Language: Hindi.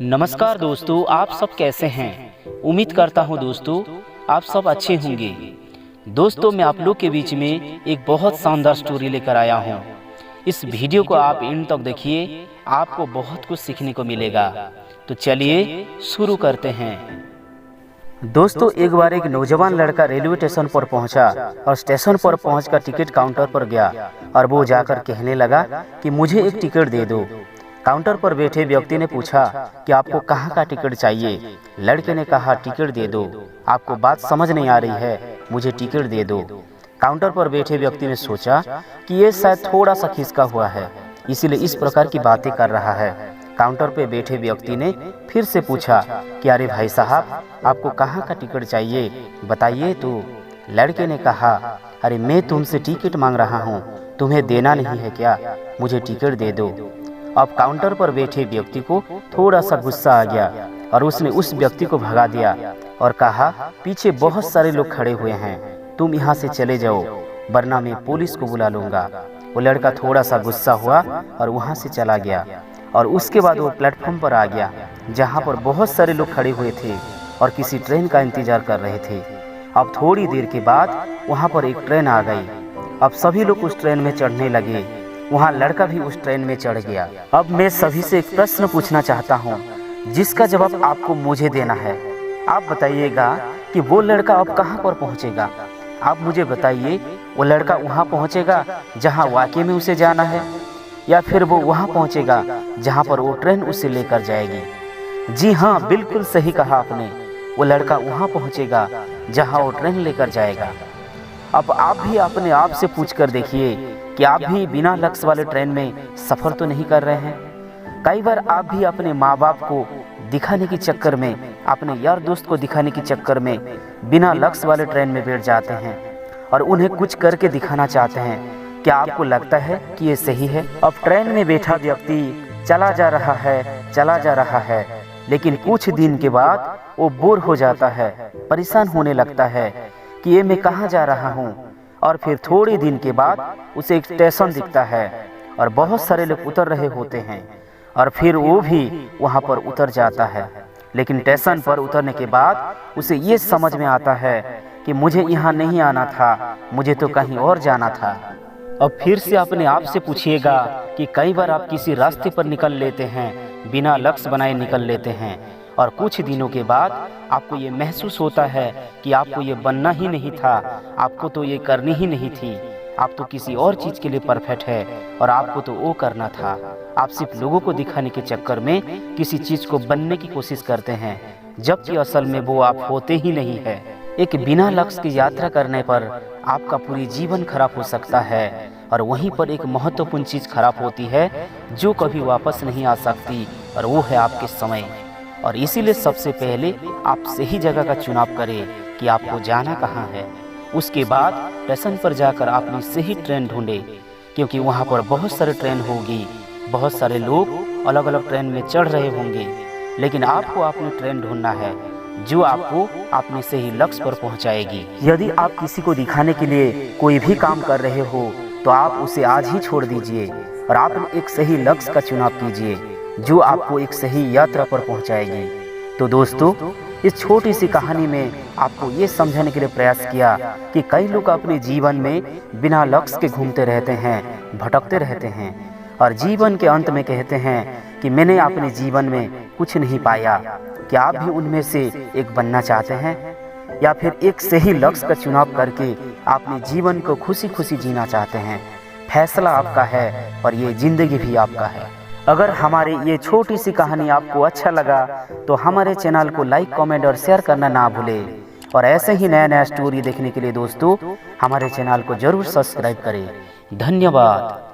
नमस्कार दोस्तों, आप सब कैसे हैं। उम्मीद करता हूं दोस्तों आप सब अच्छे होंगे। दोस्तों मैं आप लोग के बीच में एक बहुत शानदार स्टोरी लेकर आया हूं। इस वीडियो को आप एंड तक देखिए, आपको बहुत कुछ सीखने को मिलेगा। तो चलिए शुरू करते हैं। दोस्तों एक बार एक नौजवान लड़का रेलवे स्टेशन पर पहुंचा और स्टेशन पर पहुंचकर टिकट काउंटर पर गया और वो जाकर कहने लगा कि मुझे एक टिकट दे दो। काउंटर पर बैठे व्यक्ति ने पूछा कि आपको कहाँ का टिकट चाहिए। लड़के ने कहा टिकट दे दो। आपको बात समझ नहीं आ रही है, मुझे टिकट दे दो। काउंटर पर बैठे व्यक्ति ने सोचा कि ये शायद थोड़ा सा खिसका हुआ है, इसीलिए इस प्रकार की बातें कर रहा है। काउंटर पर बैठे व्यक्ति ने फिर से पूछा कि अरे भाई साहब, आपको कहाँ का टिकट चाहिए, बताइए तो। लड़के ने कहा अरे मैं तुमसे टिकट मांग रहा हूँ, तुम्हें देना नहीं है क्या, मुझे टिकट दे दो। अब काउंटर पर बैठे व्यक्ति को थोड़ा सा गुस्सा आ गया और उसने उस व्यक्ति को भगा दिया और कहा पीछे बहुत सारे लोग खड़े हुए हैं, तुम यहाँ से चले जाओ वरना मैं पुलिस को बुला लूँगा। वो लड़का थोड़ा सा गुस्सा हुआ और वहाँ से चला गया और उसके बाद वो प्लेटफॉर्म पर आ गया जहाँ पर बहुत सारे लोग खड़े हुए थे और किसी ट्रेन का इंतजार कर रहे थे। अब थोड़ी देर के बाद वहाँ पर एक ट्रेन आ गई। अब सभी लोग उस ट्रेन में चढ़ने लगे। वहाँ लड़का भी उस ट्रेन में चढ़ गया। अब मैं सभी से एक प्रश्न पूछना चाहता हूँ जिसका जवाब आपको मुझे देना है। आप बताइएगा कि वो लड़का अब कहाँ पर पहुँचेगा। आप मुझे बताइए, वो लड़का वहाँ पहुँचेगा जहाँ वाकई में उसे जाना है, या फिर वो वहाँ पहुँचेगा जहाँ पर वो ट्रेन उसे लेकर जाएगी। जी हाँ, बिल्कुल सही कहा आपने, वो लड़का वहाँ पहुँचेगा जहाँ वो ट्रेन लेकर जाएगा। अब आप भी अपने आप से पूछ कर देखिए कि आप भी बिना लक्ष्य वाले ट्रेन में सफ़र तो नहीं कर रहे हैं। कई बार आप भी अपने माँ बाप को दिखाने के चक्कर में, अपने यार दोस्त को दिखाने के चक्कर में बिना लक्ष्य वाले ट्रेन में बैठ जाते हैं और उन्हें कुछ करके दिखाना चाहते हैं। क्या आपको लगता है कि ये सही है? अब ट्रेन में बैठा व्यक्ति चला जा रहा है, लेकिन कुछ दिन के बाद वो बोर हो जाता है, परेशान होने लगता है कि ये मैं कहाँ जा रहा हूँ। और फिर थोड़े दिन के बाद उसे एक स्टेशन दिखता है और बहुत सारे लोग उतर रहे होते हैं और फिर वो भी वहाँ पर उतर जाता है। लेकिन स्टेशन पर उतरने के बाद उसे ये समझ में आता है कि मुझे यहाँ नहीं आना था, मुझे तो कहीं और जाना था। अब फिर से अपने आप से पूछिएगा कि कई बार आप किसी रास्ते पर निकल लेते हैं, बिना लक्ष्य बनाए निकल लेते हैं और कुछ दिनों के बाद आपको ये महसूस होता है कि आपको ये बनना ही नहीं था, आपको तो ये करनी ही नहीं थी, आप तो किसी और चीज़ के लिए परफेक्ट है और आपको तो वो करना था। आप सिर्फ लोगों को दिखाने के चक्कर में किसी चीज़ को बनने की कोशिश करते हैं, जबकि असल में वो आप होते ही नहीं है। एक बिना लक्ष्य की यात्रा करने पर आपका पूरी जीवन खराब हो सकता है और वहीं पर एक महत्वपूर्ण चीज़ खराब होती है जो कभी वापस नहीं आ सकती, और वो है आपके समय। और इसीलिए सबसे पहले आप सही जगह का चुनाव करें कि आपको जाना कहाँ है। उसके बाद स्टेशन पर जाकर आपने सही ट्रेन ढूंढे, क्योंकि वहाँ पर बहुत सारे ट्रेन होगी, बहुत सारे लोग अलग अलग ट्रेन में चढ़ रहे होंगे, लेकिन आपको अपनी ट्रेन ढूंढना है जो आपको अपने सही लक्ष्य पर पहुँचाएगी। यदि आप किसी को दिखाने के लिए कोई भी काम कर रहे हो तो आप उसे आज ही छोड़ दीजिए और आप एक सही लक्ष्य का चुनाव कीजिए जो आपको एक सही यात्रा पर पहुंचाएगी। तो दोस्तों इस छोटी सी कहानी में आपको ये समझाने के लिए प्रयास किया कि कई लोग अपने जीवन में बिना लक्ष्य के घूमते रहते हैं, भटकते रहते हैं और जीवन के अंत में कहते हैं कि मैंने अपने जीवन में कुछ नहीं पाया। क्या आप भी उनमें से एक बनना चाहते हैं, या फिर एक सही लक्ष्य का चुनाव करके अपने जीवन को खुशी खुशी जीना चाहते हैं? फैसला आपका है और ये ज़िंदगी भी आपका है। अगर हमारी ये छोटी सी कहानी आपको अच्छा लगा तो हमारे चैनल को लाइक, कमेंट और शेयर करना ना भूलें। और ऐसे ही नया नया स्टोरी देखने के लिए दोस्तों हमारे चैनल को ज़रूर सब्सक्राइब करें। धन्यवाद।